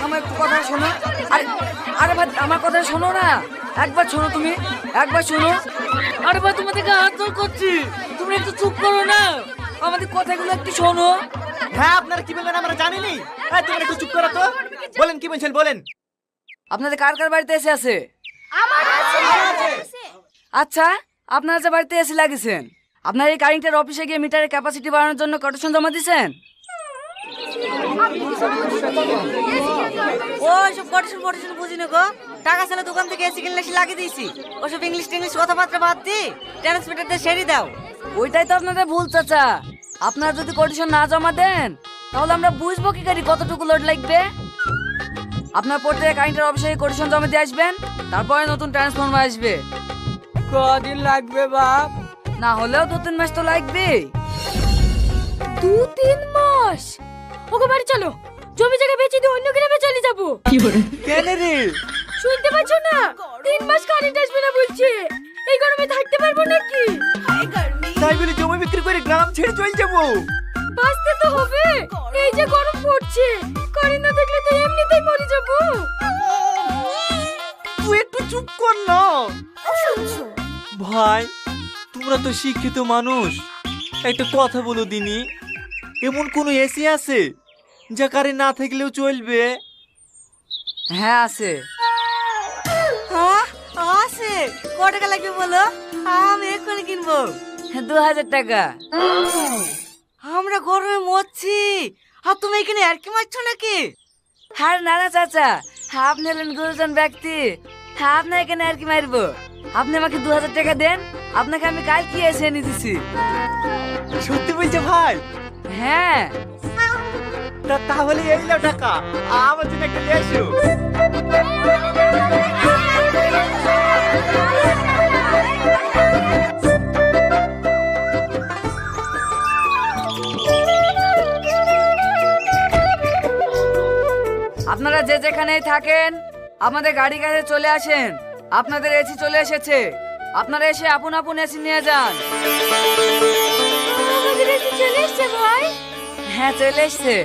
আমার একটু কথা শোনো। আরে আরে ভাই আমার কথা শোনো না, একবার শোনো, তুমি একবার শোনো। আরে ভাই তোমাদেরকে হাত জোর করছি, তুমি একটু চুপ করো না, আমাদের কথাগুলো একটু শোনো। হ্যাঁ আপনারা কি বলবেন আমরা জানিনি। হ্যাঁ তোমরা একটু চুপ করো তো, বলেন কি বলছেন বলেন। আপনাদের কার কার বাড়িতে এসে আছে? আচ্ছা, আপনারা যে বাড়িতে এসে লাগিয়েছেন, আপনার এই কারেন্টের অফিসে গিয়ে মিটারের ক্যাপাসিটি বাড়ানোর জন্য কোটেশন জমা দিয়েছেন? ওসব কোটেশন বুঝি না গো। টাকা ছেলে দোকান থেকে এসে কিনলে এসে লাগিয়ে দিয়েছি। ওসব ইংলিশ কথাবার্তা বাদ দি, ট্রান্সমিটার দিয়ে সেরি দাও। ওইটাই তো আপনাদের ভুল চাচা। আপনারা যদি কোটেশন না জমা দেন তাহলে আমরা বুঝবো কি করে কতটুকু লোড লাগবে। আপনার প্রত্যেক কারেন্টের অফিসে কোটেশন জমা দিয়ে আসবেন, তারপরে নতুন ট্রান্সফরমার আসবে। কদিন লাগবে বাপ? না হলেও 2-3 মাস তো লাগবে। 2-3 মাস? ওকে বাড়ি চলো, জমি জায়গা বেচে দিয়ে অন্য গ্রামে চলে যাবো। কেন রে? শুনতে পাচ্ছ না? 3 মাস কারেন্ট আসবে না বলছে। এই গরমে থাকতে পারবো নাকি? তাই বলে জমি বিক্রি করে গ্রাম ছেড়ে চলে যাবো? বাঁচতে তো হবে, এই যে গরম পড়ছে, কারেন্ট না থাকলে তো এমনিতেই মরে যাবো। তুই একটু চুপ কর না ভাই, তোমরা তো শিক্ষিত মানুষ, একটা কথা বলো দিনি, এমন কোন এসি আছে যা কারেন্ট না থাকলেও চলবে? হ্যাঁ আছে। হ্যাঁ আছে। ক টাকা লাগবে বলো, আমি এক্ষুনি কিনবো। 2000 টাকা। আমরা গরমে মরছি, আর তুমি এখানে আর কি মারছো নাকি? হ্যাঁ না না চাচা, আপনি হলেন গুরুজন ব্যক্তি, আপনার এখানে আর কি মারবো। আপনি আমাকে 2000 টাকা দেন, আপনাকে আমি কালকে এসে এনে দিছি। সত্যি বলছে ভাই? হ্যাঁ। তাহলে এই নাও টাকা, আমার জন্য একটা নিয়ে এসো। আপনারা যে যেখানেই থাকেন আমাদের গাড়ি কাছে চলে আসেন, আপনাদের এসি চলে এসেছে, আপনারা এসে আপন আপন এসি নিয়ে যান। আমাদের এসে চলে এসছে ভাই। হ্যাঁ চলে এসছে।